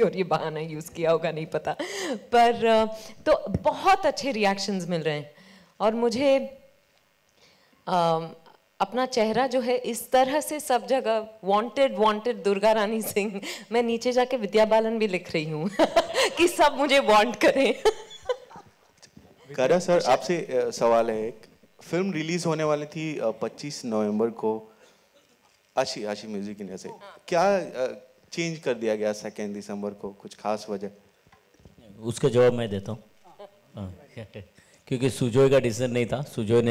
और ये बहाना यूज़ किया होगा नहीं पता, पर तो बहुत अच्छे रिएक्शंस मिल रहे हैं और मुझे अपना चेहरा जो है इस तरह से सब जगह वांटेड वांटेड दुर्गा रानी सिंह, मैं नीचे जाके विद्या बालन भी लिख रही हूँ कि सब मुझे वांट करें। करा सर, आपसे सवाल है एक। फिल्म रिलीज होने वाली थी 25 नवंबर को आशी आशी म्यूजिक इंडिया से, क्या चेंज कर दिया गया 2 दिसंबर को, कुछ खास वजह? उसका जवाब मैं देता हूँ। क्योंकि सुजोय का डिसीजन नहीं था। सुजोय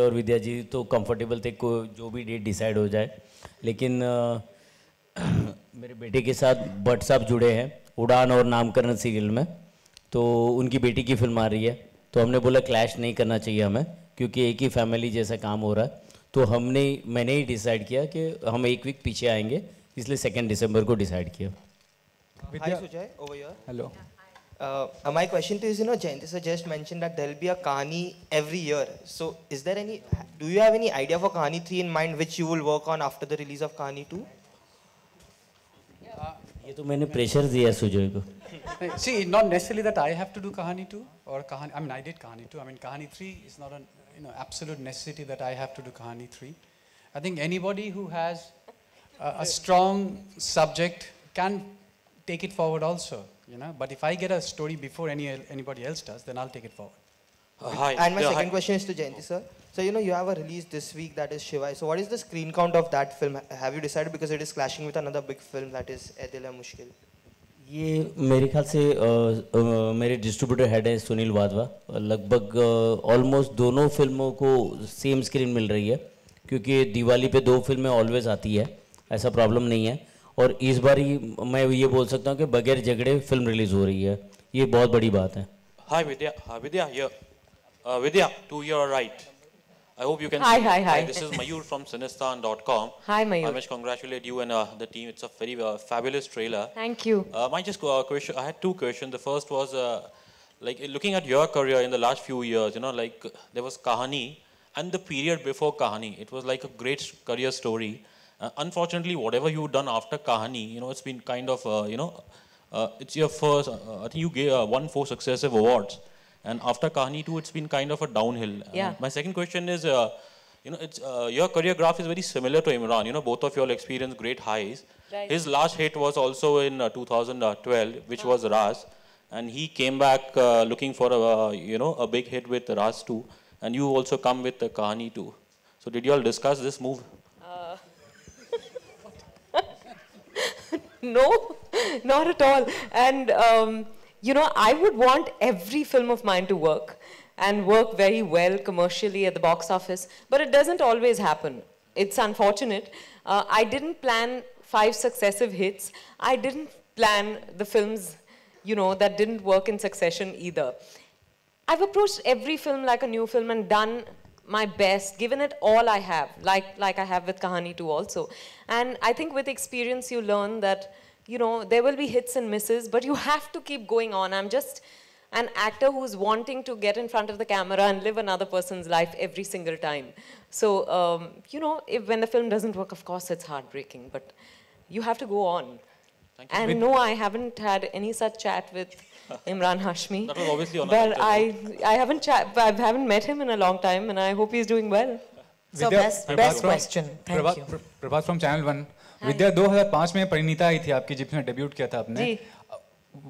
और विद्या जी तो कंफर्टेबल थे को जो भी डेट डिसाइड हो जाए, लेकिन मेरे बेटे के साथ भट्ट साहब जुड़े हैं उड़ान और नामकरण सीरियल में, तो उनकी बेटी की फिल्म आ रही है, तो हमने बोला क्लैश नहीं करना चाहिए हमें, क्योंकि एक ही फैमिली जैसा काम हो रहा है। तो मैंने ही डिसाइड किया कि हम एक वीक पीछे आएंगे, इसलिए 2 दिसंबर को डिसाइड किया। Hi Sujay, over here. Hello. My question to you is, Jayanti sir just mentioned that there will be a Kahani every year. So, do you have any idea for Kahani 3 in mind, which you will work on after the release of Kahani 2? ये तो मैंने pressure दिया सुजोय को। See, not necessarily that I have to do Kahani 2 or Kahani. I mean, I did Kahani 2. I mean, Kahani 3 is not an absolute necessity that I have to do Kahani 3. I think anybody who has a strong subject can take it forward also, But if I get a story before anybody else does, then I'll take it forward. Hi. And my second question is to Jayanti sir. So, you have a release this week that is Shiva. So, what is the screen count of that film? Have you decided, because it is clashing with another big film that is Ae Dil Hai Mushkil? ये मेरे ख्याल से मेरे distributor head है सुनील वाधवा, लगभग almost दोनों फिल्मों को सेम स्क्रीन मिल रही है, क्योंकि दिवाली पे 2 फिल्में ऑलवेज आती है, ऐसा प्रॉब्लम नहीं है। और इस बार ही मैं ये बोल सकता हूँ कि बगैर झगड़े फिल्म रिलीज हो रही है, ये बहुत बड़ी बात है। Hi Vidya, Vidya here. Vidya, to your right. I hope you can Hi, see. hi. This is Mayur from Cinestan.com. Hi Mayur. I must congratulate you and the team. It's a very fabulous trailer. Thank you. My just question. I had 2 questions. The first was like looking at your career in the last few years. Like there was Kahani and the period before Kahani. It was like a great career story. Unfortunately, whatever you've done after Kahani, it's been kind of, it's your first, I think you won 4 successive awards. And after Kahani 2, it's been kind of a downhill. Yeah. My second question is, it's your career graph is very similar to Imran. Both of you all experienced great highs. Right. His last hit was also in 2012, which was Raz. And he came back looking for a big hit with Raz 2. And you also come with Kahani 2. So did you all discuss this move? No, not at all. And, I would want every film of mine to work and work very well commercially at the box office, but it doesn't always happen. It's unfortunate. I didn't plan 5 successive hits. I didn't plan the films, that didn't work in succession either. I've approached every film like a new film and done my best, given it all I have, like I have with Kahani 2 also. And I think with experience you learn that, there will be hits and misses, but you have to keep going on. I'm just an actor who's wanting to get in front of the camera and live another person's life every single time. So, when the film doesn't work, of course it's heartbreaking, but you have to go on. Thank you. And no, I haven't had any such chat with Imran Hashmi. That was obviously on But I haven't met him in a long time, and I hope he's doing well. So best question. Thank you. Prabhat from Channel 1. विद्या 2005 में परिणीता आई थी आपकी, जिसमें debut किया था आपने।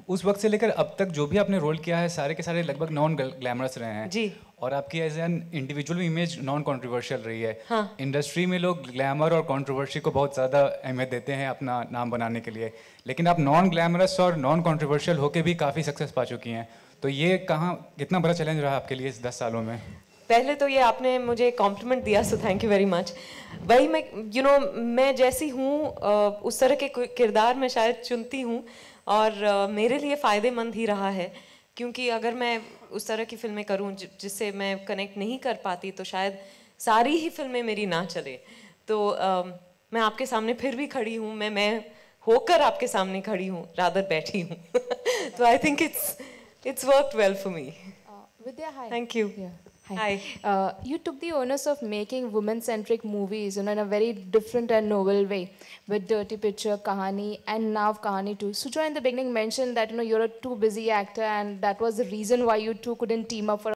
उस वक्त से लेकर अब तक जो भी आपने रोल किया है, सारे के सारे लगभग नॉन ग्लैमरस रहे हैं जी। और आपकी as an individual image non controversial रही है। हाँ। इंडस्ट्री में लोग ग्लैमर और कंट्रोवर्सी को बहुत ज़्यादा अहमियत देते हैं अपना नाम बनाने के लिए, लेकिन आप नॉन ग्लैमरस और नॉन कंट्रोवर्शियल होके भी काफ़ी सक्सेस पा चुकी हैं, तो ये कितना बड़ा चैलेंज रहा आपके लिए इस 10 सालों में? पहले तो ये आपने मुझे कॉम्प्लीमेंट दिया, so thank you very much. वही मैं जैसी हूँ उस तरह के किरदार मैं शायद चुनती हूँ, और मेरे लिए फ़ायदेमंद ही रहा है, क्योंकि अगर मैं उस तरह की फिल्में करूँ जिससे मैं कनेक्ट नहीं कर पाती, तो शायद सारी ही फिल्में मेरी ना चले। तो मैं आपके सामने फिर भी खड़ी हूँ, मैं होकर आपके सामने खड़ी हूँ, रादर बैठी हूँ। तो I think it's worked well for me. Vidya, hi. Thank you. Yeah. Hi. You took the onus of making women-centric movies, in a very different and novel way, with Dirty Picture, Kahani, and now Kahani 2. Sujoy in the beginning mentioned that you're a too busy actor, and that was the reason why you two couldn't team up for